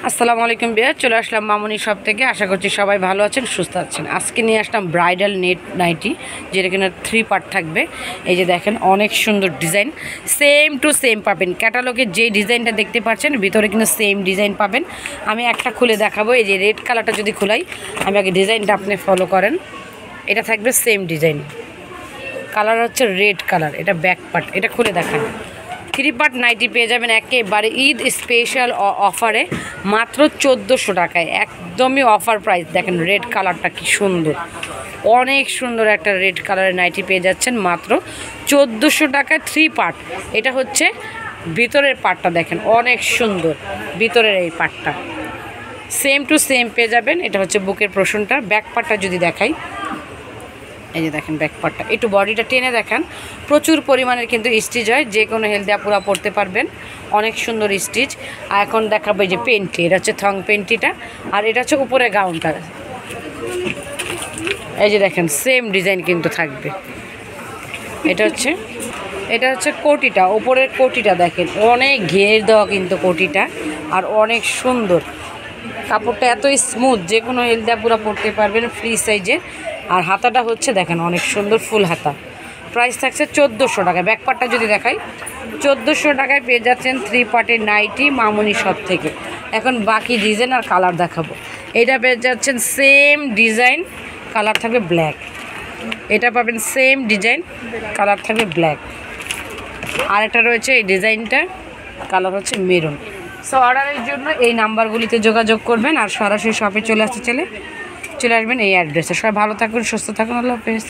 আসসালামু আলাইকুম বিয়ার, চলে আসলাম মামুনি শপ থেকে। আশা করছি সবাই ভালো আছেন, সুস্থ আছেন। আজকে নিয়ে আসলাম ব্রাইডাল নেট নাইটি, যেটা কিনা 3 পার্ট থাকবে। এই যে দেখেন, অনেক সুন্দর ডিজাইন, সেম টু সেম পাবেন। ক্যাটালগের যে ডিজাইনটা দেখতে পাচ্ছেন ভিতরে কিন্তু সেম ডিজাইন পাবেন। আমি একটা খুলে দেখাবো। এই যে রেড কালারটা যদি খোলাই, আমি আগে ডিজাইনটা আপনি ফলো করেন। এটা থাকবে সেম ডিজাইন, কালার হচ্ছে রেড কালার। এটা ব্যাক পার্ট, এটা খুলে দেখান। 3 পার্ট নাইটি পেয়ে যাবেন একেবারে ঈদ স্পেশাল অফারে, মাত্র 1400 টাকায়। একদমই অফার প্রাইস। দেখেন রেড কালারটা কি সুন্দর, অনেক সুন্দর একটা রেড কালারের নাইটি পেয়ে যাচ্ছেন মাত্র 1400 টাকায় 3 পার্ট। এটা হচ্ছে ভিতরের পার্টটা, দেখেন অনেক সুন্দর ভিতরের এই পার্টটা, সেম টু সেম পেয়ে যাবেন। এটা হচ্ছে বুকের পোরশনটা। ব্যাক পার্টটা যদি দেখাই, এই যে দেখেন ব্যাক পার্টটা, একটু বডিটা টেনে দেখান। প্রচুর পরিমাণের কিন্তু স্টিচ হয়, যে কোনো হেলদি আপুরা পরতে পারবেন। অনেক সুন্দর স্টিচ। আর এখন দেখাবো এই যে পেন্টি, এটা হচ্ছে থং পেন্টিটা, আর এটা হচ্ছে উপরে গাউনটা। এই যে দেখেন সেম ডিজাইন কিন্তু থাকবে। এটা হচ্ছে কোটিটা, ওপরের কোটিটা দেখেন অনেক ঘের দেওয়া কিন্তু কোটিটা, আর অনেক সুন্দর। কাপড়টা এত স্মুথ, যে কোনো হেলদি আপুরা পরতে পারবেন, ফ্রি সাইজের। আর হাতাটা হচ্ছে দেখেন অনেক সুন্দর ফুল হাতা। প্রাইস থাকছে 1400 টাকায়। ব্যাক পার্টটা যদি দেখাই, 1400 টাকায় পেয়ে যাচ্ছেন 3 পার্টের নাইটি মামুনি শপ থেকে। এখন বাকি ডিজাইন আর কালার দেখাবো। এটা পেয়ে যাচ্ছেন সেম ডিজাইন, কালার থাকবে ব্ল্যাক। এটা পাবেন সেম ডিজাইন, কালার থাকবে ব্ল্যাক। আর একটা রয়েছে এই ডিজাইনটা, কালার হচ্ছে মেরুন। সো অর্ডারের জন্য এই নাম্বারগুলিতে যোগাযোগ করবেন, আর সরাসরি শপে চলে আসবেন এই অ্যাড্রেসে। সবাই ভালো থাকুন, সুস্থ থাকুন, আল্লাহ হাফেজ।